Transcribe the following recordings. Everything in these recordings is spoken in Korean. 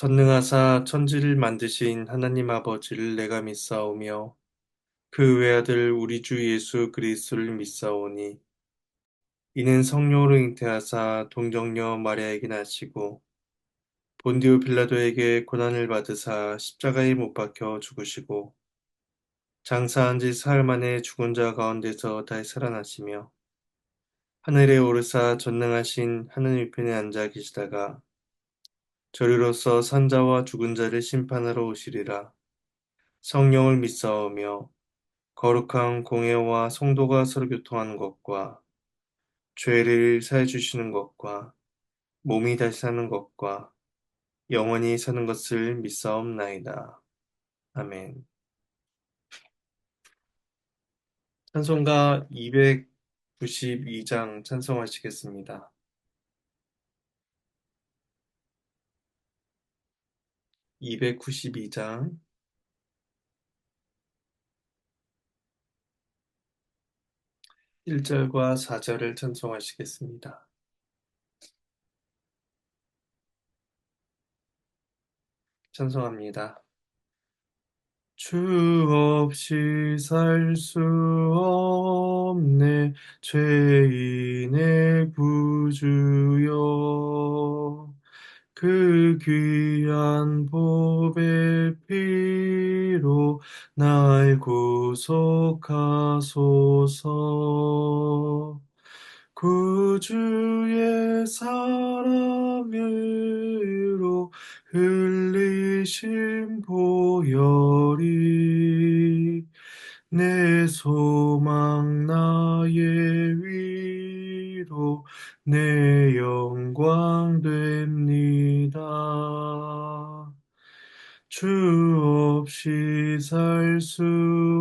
전능하사 천지를 만드신 하나님 아버지를 내가 믿사오며 그 외아들 우리 주 예수 그리스도를 믿사오니 이는 성령으로 잉태하사 동정녀 마리아에게 나시고 본디오 빌라도에게 고난을 받으사 십자가에 못 박혀 죽으시고 장사한 지 사흘 만에 죽은 자 가운데서 다시 살아나시며 하늘에 오르사 전능하신 하느님 우편에 앉아 계시다가 저리로서 산자와 죽은 자를 심판하러 오시리라. 성령을 믿사오며 거룩한 공예와 성도가 서로 교통하는 것과 죄를 사해 주시는 것과 몸이 다시 사는 것과 영원히 사는 것을 믿사옵나이다. 아멘. 찬송가 292장 찬송하시겠습니다. 292장 1절과 4절을 찬송하시겠습니다. 찬송합니다. 주 없이 살 수 없네 죄인의 구주여 그 귀한 보배 피로 날 구속하소서 구주의 사랑으로 흘리신 보혈이 내 소망 나의 위로 내 영광 됩니다. 주 없이 살 수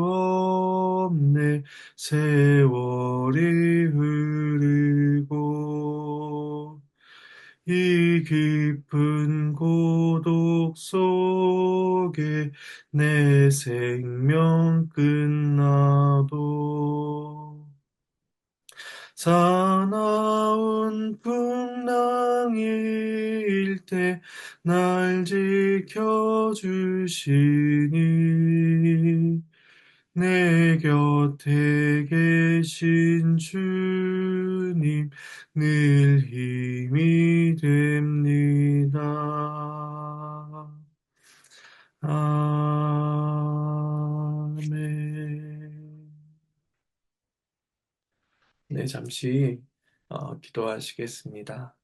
없네 세월이 흐르고 이 깊은 고독 속에 내 생명 끝나도 사나운 풍랑일 때 날 지켜주시니 내 곁에 계신 주님 늘 힘이 됩니다. 아멘. 네, 잠시 기도하시겠습니다.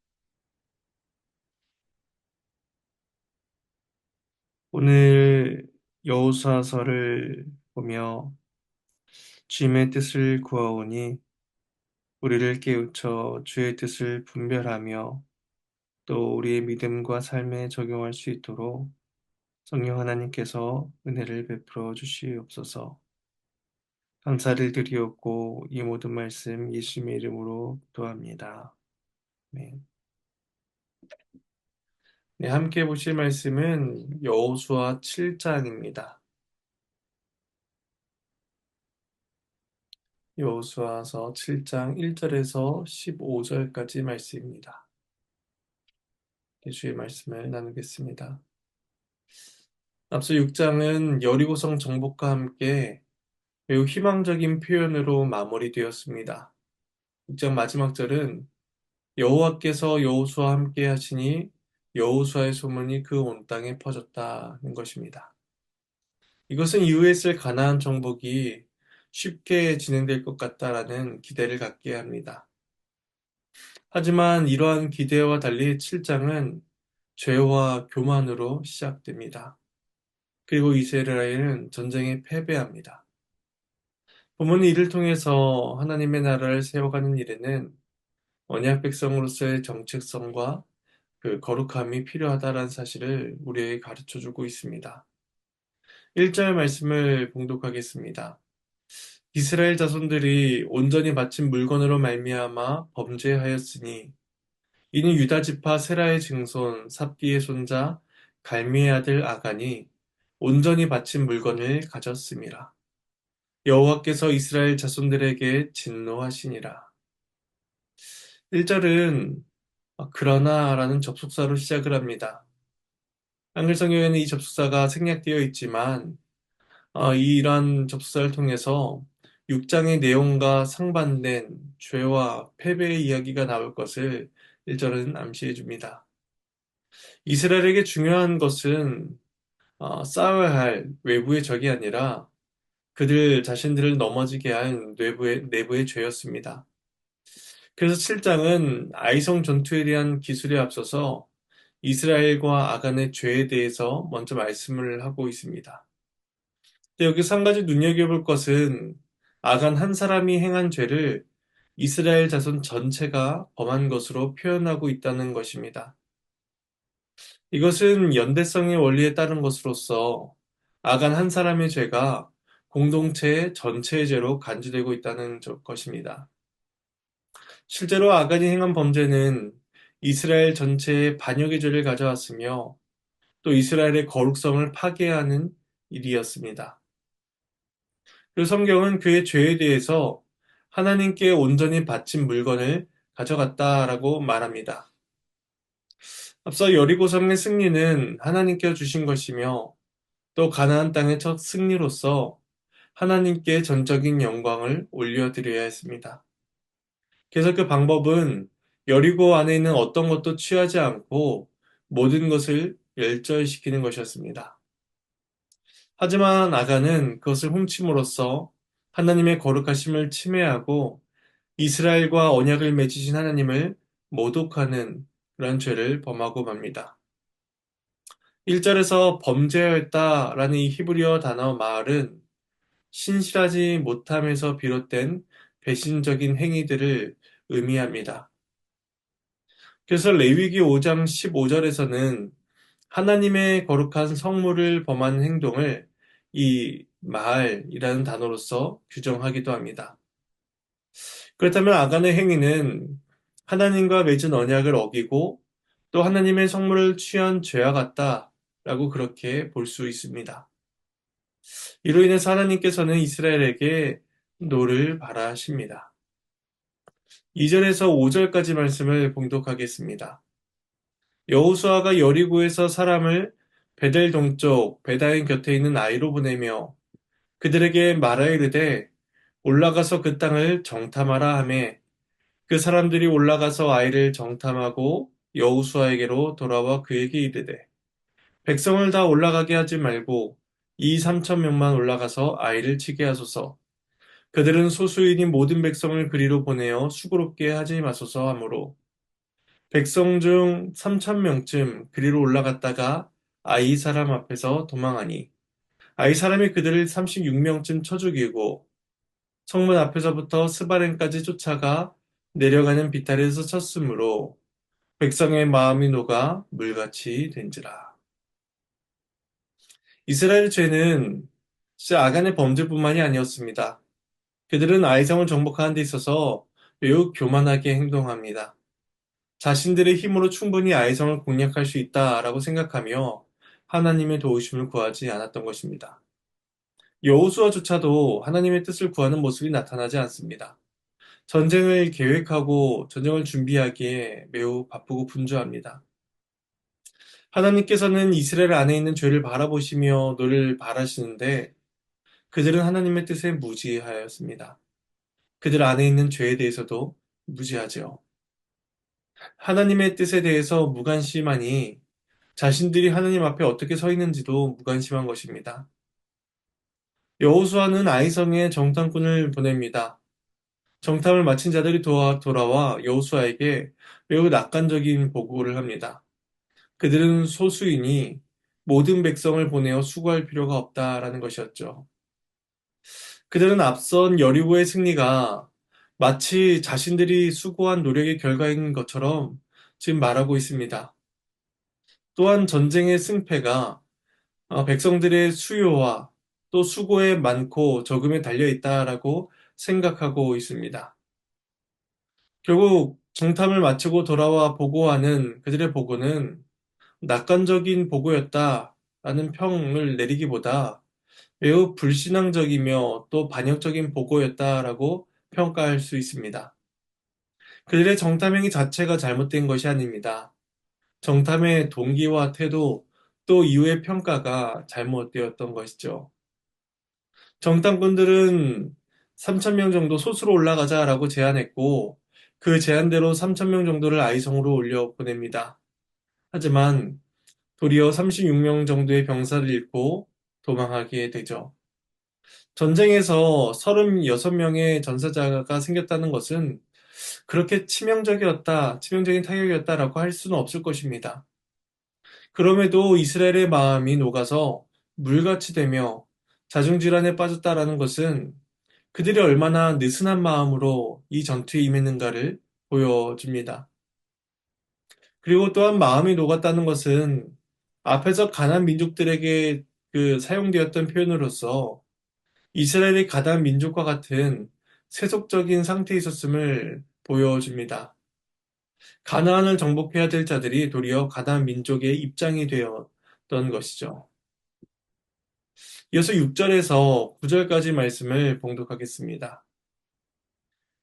오늘 여호수아서를 보며 주님의 뜻을 구하오니 우리를 깨우쳐 주의 뜻을 분별하며 또 우리의 믿음과 삶에 적용할 수 있도록 성령 하나님께서 은혜를 베풀어 주시옵소서. 감사를 드리옵고 이 모든 말씀 예수님의 이름으로 기도합니다. 네. 네, 함께 보실 말씀은 여호수아 7장입니다. 여호수아서 7장 1절에서 15절까지 말씀입니다. 주의 말씀을 나누겠습니다. 앞서 6장은 여리고성 정복과 함께 매우 희망적인 표현으로 마무리되었습니다. 6장 마지막 절은 여호와께서 여호수아와 함께 하시니 여호수아의 소문이 그 온 땅에 퍼졌다는 것입니다. 이것은 이후에 있을 가나안 정복이 쉽게 진행될 것 같다라는 기대를 갖게 합니다. 하지만 이러한 기대와 달리 7장은 죄와 교만으로 시작됩니다. 그리고 이스라엘은 전쟁에 패배합니다. 본문이 이를 통해서 하나님의 나라를 세워가는 일에는 언약 백성으로서의 정체성과 그 거룩함이 필요하다는 사실을 우리에게 가르쳐주고 있습니다. 1절 말씀을 봉독하겠습니다. 이스라엘 자손들이 온전히 바친 물건으로 말미암아 범죄하였으니 이는 유다 지파 세라의 증손 삽디의 손자 갈미의 아들 아간이 온전히 바친 물건을 가졌음이라. 여호와께서 이스라엘 자손들에게 진노하시니라. 1절은 그러나라는 접속사로 시작을 합니다. 한글 성경에는 이 접속사가 생략되어 있지만 이러한 접속사를 통해서 6장의 내용과 상반된 죄와 패배의 이야기가 나올 것을 1절은 암시해 줍니다. 이스라엘에게 중요한 것은 싸워야 할 외부의 적이 아니라 그들 자신들을 넘어지게 한 내부의 죄였습니다. 그래서 7장은 아이성 전투에 대한 기술에 앞서서 이스라엘과 아간의 죄에 대해서 먼저 말씀을 하고 있습니다. 여기서 한 가지 눈여겨볼 것은 아간 한 사람이 행한 죄를 이스라엘 자손 전체가 범한 것으로 표현하고 있다는 것입니다. 이것은 연대성의 원리에 따른 것으로서 아간 한 사람의 죄가 공동체 전체의 죄로 간주되고 있다는 것입니다. 실제로 아간이 행한 범죄는 이스라엘 전체에 반역의 죄를 가져왔으며 또 이스라엘의 거룩성을 파괴하는 일이었습니다. 그리고 성경은 그의 죄에 대해서 하나님께 온전히 바친 물건을 가져갔다라고 말합니다. 앞서 여리고성의 승리는 하나님께 주신 것이며 또 가나안 땅의 첫 승리로서 하나님께 전적인 영광을 올려드려야 했습니다. 그래서 그 방법은 여리고 안에 있는 어떤 것도 취하지 않고 모든 것을 멸절시키는 것이었습니다. 하지만 아간은 그것을 훔침으로써 하나님의 거룩하심을 침해하고 이스라엘과 언약을 맺으신 하나님을 모독하는 그런 죄를 범하고 맙니다. 1절에서 범죄하였다라는 이 히브리어 단어 말은 신실하지 못함에서 비롯된 배신적인 행위들을 의미합니다. 그래서 레위기 5장 15절에서는 하나님의 거룩한 성물을 범한 행동을 이 마을이라는 단어로서 규정하기도 합니다. 그렇다면 아간의 행위는 하나님과 맺은 언약을 어기고 또 하나님의 성물을 취한 죄와 같다라고 그렇게 볼 수 있습니다. 이로 인해서 하나님께서는 이스라엘에게 노를 발하십니다. 2절에서 5절까지 말씀을 봉독하겠습니다. 여호수아가 여리고에서 사람을 베델 동쪽 베다인 곁에 있는 아이로 보내며 그들에게 말하여 이르되 올라가서 그 땅을 정탐하라 하매 그 사람들이 올라가서 아이를 정탐하고 여호수아에게로 돌아와 그에게 이르되 백성을 다 올라가게 하지 말고 이 3천 명만 올라가서 아이를 치게 하소서. 그들은 소수인이 모든 백성을 그리로 보내어 수고롭게 하지 마소서 하므로 백성 중 3천 명쯤 그리로 올라갔다가 아이 사람 앞에서 도망하니 아이 사람이 그들을 36명쯤 쳐 죽이고 성문 앞에서부터 스바렌까지 쫓아가 내려가는 비탈에서 쳤으므로 백성의 마음이 녹아 물같이 된지라. 이스라엘 죄는 진짜 아간의 범죄뿐만이 아니었습니다. 그들은 아이성을 정복하는 데 있어서 매우 교만하게 행동합니다. 자신들의 힘으로 충분히 아이성을 공략할 수 있다라고 생각하며 하나님의 도우심을 구하지 않았던 것입니다. 여호수아조차도 하나님의 뜻을 구하는 모습이 나타나지 않습니다. 전쟁을 계획하고 전쟁을 준비하기에 매우 바쁘고 분주합니다. 하나님께서는 이스라엘 안에 있는 죄를 바라보시며 노를 바라시는데 그들은 하나님의 뜻에 무지하였습니다. 그들 안에 있는 죄에 대해서도 무지하죠. 하나님의 뜻에 대해서 무관심하니 자신들이 하나님 앞에 어떻게 서 있는지도 무관심한 것입니다. 여호수아는 아이성에 정탐꾼을 보냅니다. 정탐을 마친 자들이 돌아와 여호수아에게 매우 낙관적인 보고를 합니다. 그들은 소수이니 모든 백성을 보내어 수고할 필요가 없다라는 것이었죠. 그들은 앞선 여리고의 승리가 마치 자신들이 수고한 노력의 결과인 것처럼 지금 말하고 있습니다. 또한 전쟁의 승패가 백성들의 수요와 또 수고에 많고 적음에 달려 있다라고 생각하고 있습니다. 결국 정탐을 마치고 돌아와 보고하는 그들의 보고는 낙관적인 보고였다라는 평을 내리기보다 매우 불신앙적이며 또 반역적인 보고였다라고 평가할 수 있습니다. 그들의 정탐 행위 자체가 잘못된 것이 아닙니다. 정탐의 동기와 태도 또 이후의 평가가 잘못되었던 것이죠. 정탐꾼들은 3천 명 정도 소수로 올라가자라고 제안했고 그 제안대로 3천 명 정도를 아이성으로 올려 보냅니다. 하지만 도리어 36명 정도의 병사를 잃고 도망하게 되죠. 전쟁에서 36명의 전사자가 생겼다는 것은 그렇게 치명적인 타격이었다라고 할 수는 없을 것입니다. 그럼에도 이스라엘의 마음이 녹아서 물같이 되며 자중질환에 빠졌다라는 것은 그들이 얼마나 느슨한 마음으로 이 전투에 임했는가를 보여줍니다. 그리고 또한 마음이 녹았다는 것은 앞에서 가나안 민족들에게 사용되었던 표현으로서 이스라엘이 가나안 민족과 같은 세속적인 상태에 있었음을 보여줍니다. 가나안을 정복해야 될 자들이 도리어 가나안 민족의 입장이 되었던 것이죠. 이어서 6절에서 9절까지 말씀을 봉독하겠습니다.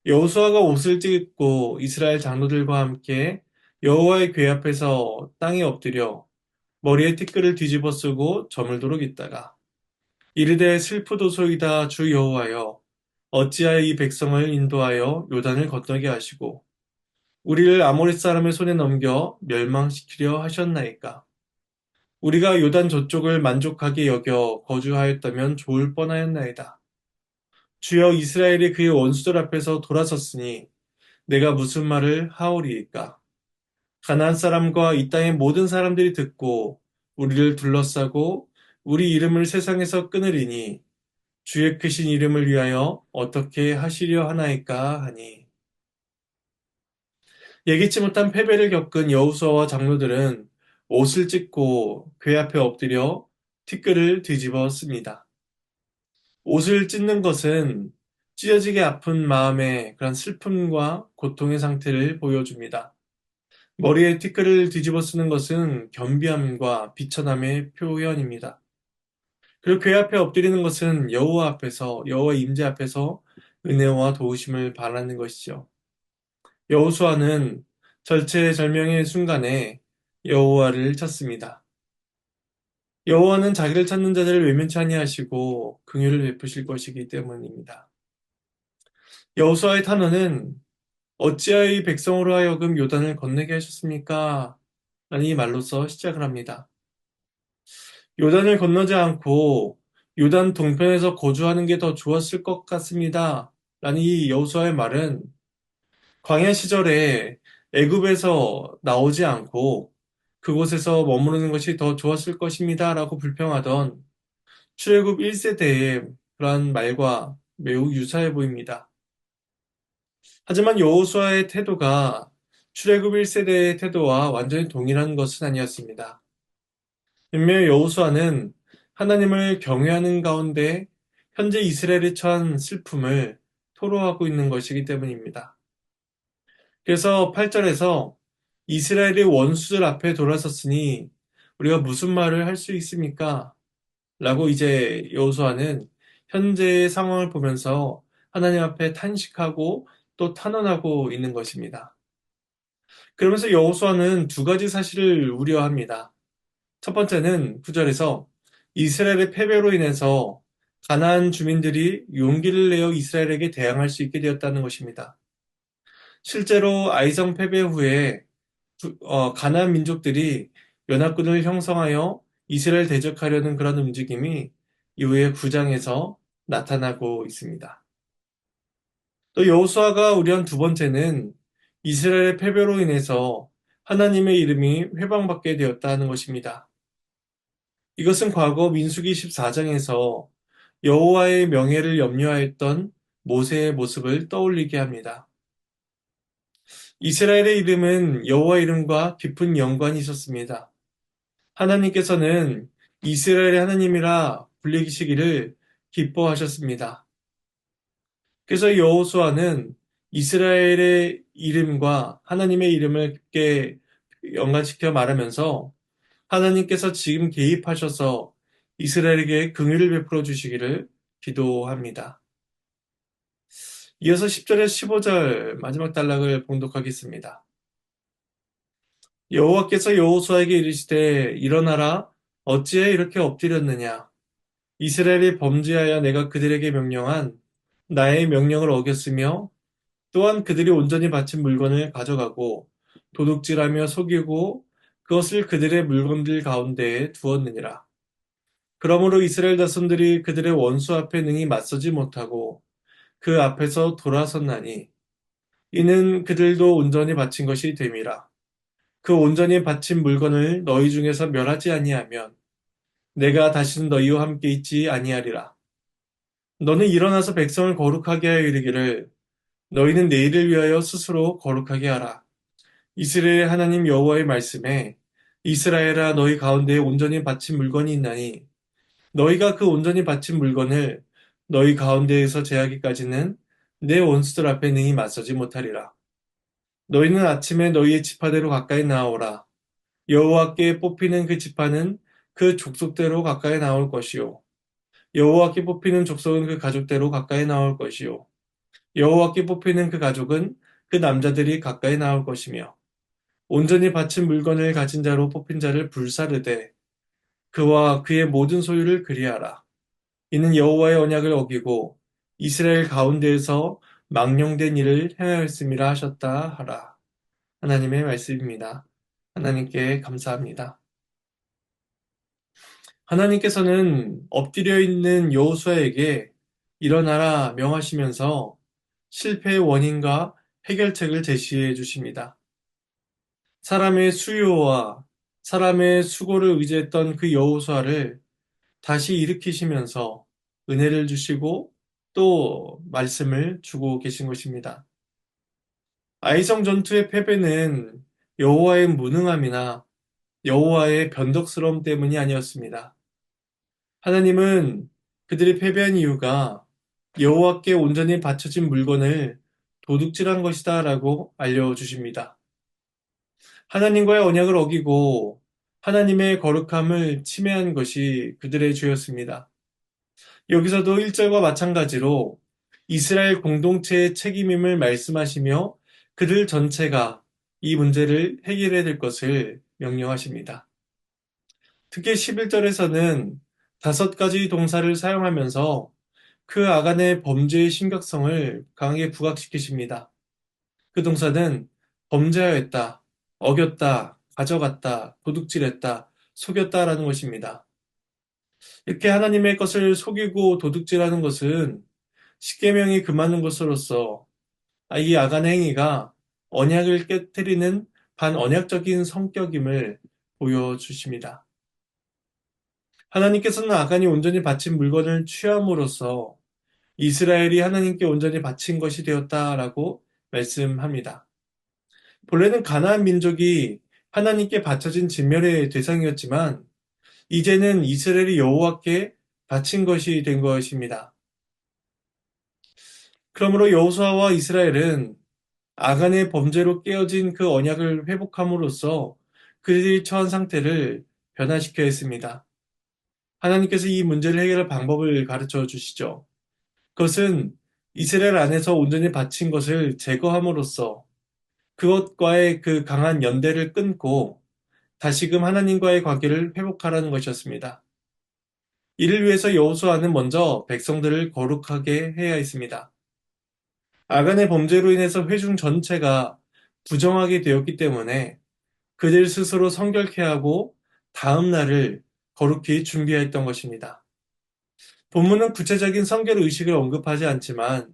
여호수아가 옷을 찢고 이스라엘 장로들과 함께 여호와의 궤 앞에서 땅에 엎드려 머리에 티끌을 뒤집어 쓰고 저물도록 있다가 이르되 슬프도소이다 주 여호와여 어찌하여 이 백성을 인도하여 요단을 건너게 하시고 우리를 아모리 사람의 손에 넘겨 멸망시키려 하셨나이까. 우리가 요단 저쪽을 만족하게 여겨 거주하였다면 좋을 뻔하였나이다. 주여 이스라엘이 그의 원수들 앞에서 돌아섰으니 내가 무슨 말을 하오리이까. 가나안 사람과 이 땅의 모든 사람들이 듣고 우리를 둘러싸고 우리 이름을 세상에서 끊으리니 주의 크신 이름을 위하여 어떻게 하시려 하나이까 하니. 예기치 못한 패배를 겪은 여호수아와 장로들은 옷을 찢고 궤 앞에 엎드려 티끌을 뒤집어 씁니다. 옷을 찢는 것은 찢어지게 아픈 마음의 그런 슬픔과 고통의 상태를 보여줍니다. 머리에 티끌을 뒤집어 쓰는 것은 겸비함과 비천함의 표현입니다. 그리고 궤 앞에 엎드리는 것은 여호와 임재 앞에서 은혜와 도우심을 바라는 것이죠. 여호수아는 절체절명의 순간에 여호와를 찾습니다. 여호와는 자기를 찾는 자들을 외면치 아니하시고 긍휼을 베푸실 것이기 때문입니다. 여호수아의 탄원은 어찌하여 이 백성으로 하여금 요단을 건너게 하셨습니까? 라는 이 말로서 시작을 합니다. 요단을 건너지 않고 요단 동편에서 거주하는 게 더 좋았을 것 같습니다. 라는 이 여호수아의 말은 광야 시절에 애굽에서 나오지 않고 그곳에서 머무르는 것이 더 좋았을 것입니다. 라고 불평하던 출애굽 1세대의 그러한 말과 매우 유사해 보입니다. 하지만 여호수아의 태도가 출애굽 1세대의 태도와 완전히 동일한 것은 아니었습니다. 분명 여호수아는 하나님을 경외하는 가운데 현재 이스라엘이 처한 슬픔을 토로하고 있는 것이기 때문입니다. 그래서 8절에서 이스라엘의 원수들 앞에 돌아섰으니 우리가 무슨 말을 할 수 있습니까? 라고 이제 여호수아는 현재의 상황을 보면서 하나님 앞에 탄식하고 또 탄원하고 있는 것입니다. 그러면서 여호수아는 두 가지 사실을 우려합니다. 첫 번째는 9절에서 이스라엘의 패배로 인해서 가나안 주민들이 용기를 내어 이스라엘에게 대항할 수 있게 되었다는 것입니다. 실제로 아이성 패배 후에 가나안 민족들이 연합군을 형성하여 이스라엘 대적하려는 그런 움직임이 이후에 9장에서 나타나고 있습니다. 또 여호수아가 우려한 두 번째는 이스라엘의 패배로 인해서 하나님의 이름이 회방받게 되었다는 것입니다. 이것은 과거 민수기 14장에서 여호와의 명예를 염려하였던 모세의 모습을 떠올리게 합니다. 이스라엘의 이름은 여호와 이름과 깊은 연관이 있었습니다. 하나님께서는 이스라엘의 하나님이라 불리시기를 기뻐하셨습니다. 그래서 여호수아는 이스라엘의 이름과 하나님의 이름을 깊게 연관시켜 말하면서 하나님께서 지금 개입하셔서 이스라엘에게 긍휼을 베풀어 주시기를 기도합니다. 이어서 10절에서 15절 마지막 단락을 봉독하겠습니다. 여호와께서 여호수아에게 이르시되 일어나라 어찌해 이렇게 엎드렸느냐? 이스라엘이 범죄하여 내가 그들에게 명령한 나의 명령을 어겼으며 또한 그들이 온전히 바친 물건을 가져가고 도둑질하며 속이고 그것을 그들의 물건들 가운데에 두었느니라. 그러므로 이스라엘 자손들이 그들의 원수 앞에 능히 맞서지 못하고 그 앞에서 돌아섰나니 이는 그들도 온전히 바친 것이 됨이라. 그 온전히 바친 물건을 너희 중에서 멸하지 아니하면 내가 다시는 너희와 함께 있지 아니하리라. 너는 일어나서 백성을 거룩하게 하여 이르기를 너희는 내일을 위하여 스스로 거룩하게 하라. 이스라엘 하나님 여호와의 말씀에 이스라엘아 너희 가운데에 온전히 바친 물건이 있나니 너희가 그 온전히 바친 물건을 너희 가운데에서 제하기까지는 내 원수들 앞에 능히 맞서지 못하리라. 너희는 아침에 너희의 지파대로 가까이 나아오라. 여호와께 뽑히는 그 지파는 그 족속대로 가까이 나올 것이요. 여호와께 뽑히는 족속은 그 가족대로 가까이 나올 것이요. 여호와께 뽑히는 그 가족은 그 남자들이 가까이 나올 것이며 온전히 바친 물건을 가진 자로 뽑힌 자를 불사르되 그와 그의 모든 소유를 그리하라. 이는 여호와의 언약을 어기고 이스라엘 가운데에서 망령된 일을 행하였음이라 하셨다 하라. 하나님의 말씀입니다. 하나님께 감사합니다. 하나님께서는 엎드려 있는 여호수아에게 일어나라 명하시면서 실패의 원인과 해결책을 제시해 주십니다. 사람의 수요와 사람의 수고를 의지했던 그 여호수아를 다시 일으키시면서 은혜를 주시고 또 말씀을 주고 계신 것입니다. 아이성 전투의 패배는 여호와의 무능함이나 여호와의 변덕스러움 때문이 아니었습니다. 하나님은 그들이 패배한 이유가 여호와께 온전히 바쳐진 물건을 도둑질한 것이다 라고 알려주십니다. 하나님과의 언약을 어기고 하나님의 거룩함을 침해한 것이 그들의 죄였습니다. 여기서도 1절과 마찬가지로 이스라엘 공동체의 책임임을 말씀하시며 그들 전체가 이 문제를 해결해야 될 것을 명령하십니다. 특히 11절에서는 5가지 동사를 사용하면서 그 아간의 범죄의 심각성을 강하게 부각시키십니다. 그 동사는 범죄하였다, 어겼다, 가져갔다, 도둑질했다, 속였다라는 것입니다. 이렇게 하나님의 것을 속이고 도둑질하는 것은 십계명이 금하는 것으로서 이 아간 행위가 언약을 깨뜨리는 반언약적인 성격임을 보여주십니다. 하나님께서는 아간이 온전히 바친 물건을 취함으로써 이스라엘이 하나님께 온전히 바친 것이 되었다라고 말씀합니다. 본래는 가나안 민족이 하나님께 바쳐진 진멸의 대상이었지만 이제는 이스라엘이 여호와께 바친 것이 된 것입니다. 그러므로 여호수아와 이스라엘은 아간의 범죄로 깨어진 그 언약을 회복함으로써 그들이 처한 상태를 변화시켜야 했습니다. 하나님께서 이 문제를 해결할 방법을 가르쳐 주시죠. 그것은 이스라엘 안에서 온전히 바친 것을 제거함으로써 그것과의 그 강한 연대를 끊고 다시금 하나님과의 관계를 회복하라는 것이었습니다. 이를 위해서 여호수아는 먼저 백성들을 거룩하게 해야 했습니다. 아간의 범죄로 인해서 회중 전체가 부정하게 되었기 때문에 그들 스스로 성결케 하고 다음 날을 거룩히 준비했던 것입니다. 본문은 구체적인 성결 의식을 언급하지 않지만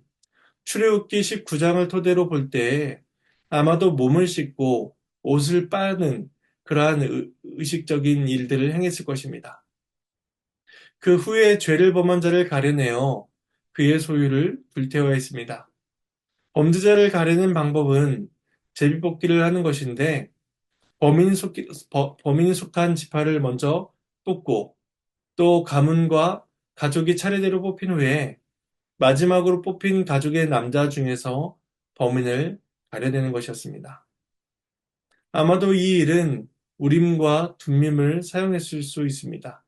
출애굽기 19장을 토대로 볼 때에 아마도 몸을 씻고 옷을 빠는 그러한 의식적인 일들을 행했을 것입니다. 그 후에 죄를 범한 자를 가려내어 그의 소유를 불태워야 했습니다. 범죄자를 가리는 방법은 제비뽑기를 하는 것인데 범인이 속한 지파를 먼저 뽑고 또 가문과 가족이 차례대로 뽑힌 후에 마지막으로 뽑힌 가족의 남자 중에서 범인을 가려내는 것이었습니다. 아마도 이 일은 우림과 둠밈을 사용했을 수 있습니다.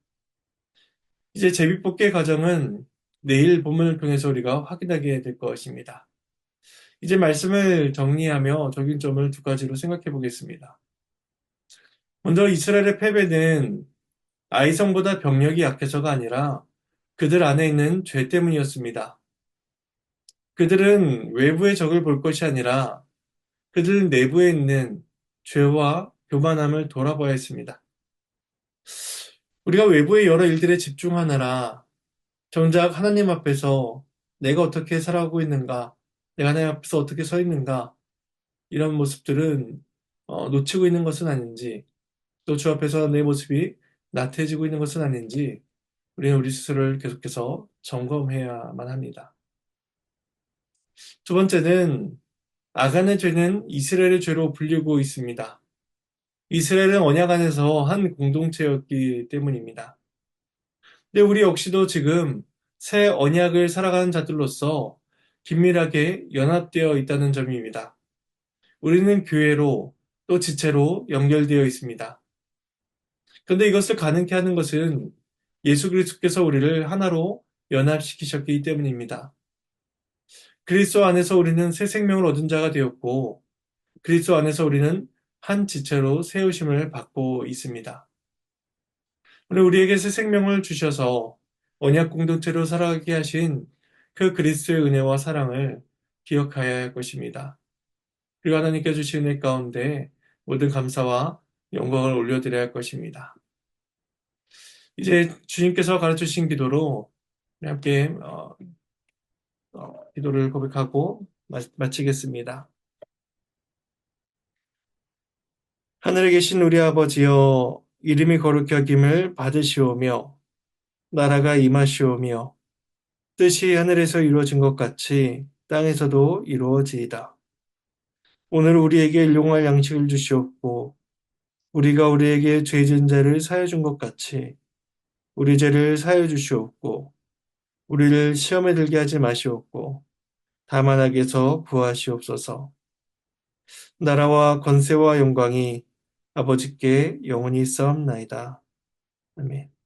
이제 제비뽑기의 과정은 내일 본문을 통해서 우리가 확인하게 될 것입니다. 이제 말씀을 정리하며 적용점을 2가지로 생각해 보겠습니다. 먼저 이스라엘의 패배는 아이성보다 병력이 약해서가 아니라 그들 안에 있는 죄 때문이었습니다. 그들은 외부의 적을 볼 것이 아니라 그들 내부에 있는 죄와 교만함을 돌아봐야 했습니다. 우리가 외부의 여러 일들에 집중하느라 정작 하나님 앞에서 내가 어떻게 살아가고 있는가, 내가 하나님 앞에서 어떻게 서 있는가, 이런 모습들은 놓치고 있는 것은 아닌지, 또 주 앞에서 내 모습이 나태해지고 있는 것은 아닌지, 우리는 우리 스스로를 계속해서 점검해야만 합니다. 두 번째는 아간의 죄는 이스라엘의 죄로 불리고 있습니다. 이스라엘은 언약 안에서 한 공동체였기 때문입니다. 근데 우리 역시도 지금 새 언약을 살아가는 자들로서 긴밀하게 연합되어 있다는 점입니다. 우리는 교회로 또 지체로 연결되어 있습니다. 그런데 이것을 가능케 하는 것은 예수 그리스도께서 우리를 하나로 연합시키셨기 때문입니다. 그리스도 안에서 우리는 새 생명을 얻은 자가 되었고 그리스도 안에서 우리는 한 지체로 세우심을 받고 있습니다. 오늘 우리에게 새 생명을 주셔서 언약 공동체로 살아가게 하신 그 그리스도의 은혜와 사랑을 기억하여야 할 것입니다. 그리고 하나님께 주신 은혜 가운데 모든 감사와 영광을 올려드려야 할 것입니다. 이제 주님께서 가르쳐 주신 기도로 함께 기도를 고백하고 마치겠습니다. 하늘에 계신 우리 아버지여, 이름이 거룩히 여김을 받으시오며 나라가 임하시오며 뜻이 하늘에서 이루어진 것 같이 땅에서도 이루어지이다. 오늘 우리에게 일용할 양식을 주시옵고 우리가 우리에게 죄 지은 자를 사해 준 것 같이 우리 죄를 사해 주시옵고 우리를 시험에 들게 하지 마시옵고 다만 악에서 구하시옵소서. 나라와 권세와 영광이 아버지께 영원히 있사옵나이다. 아멘.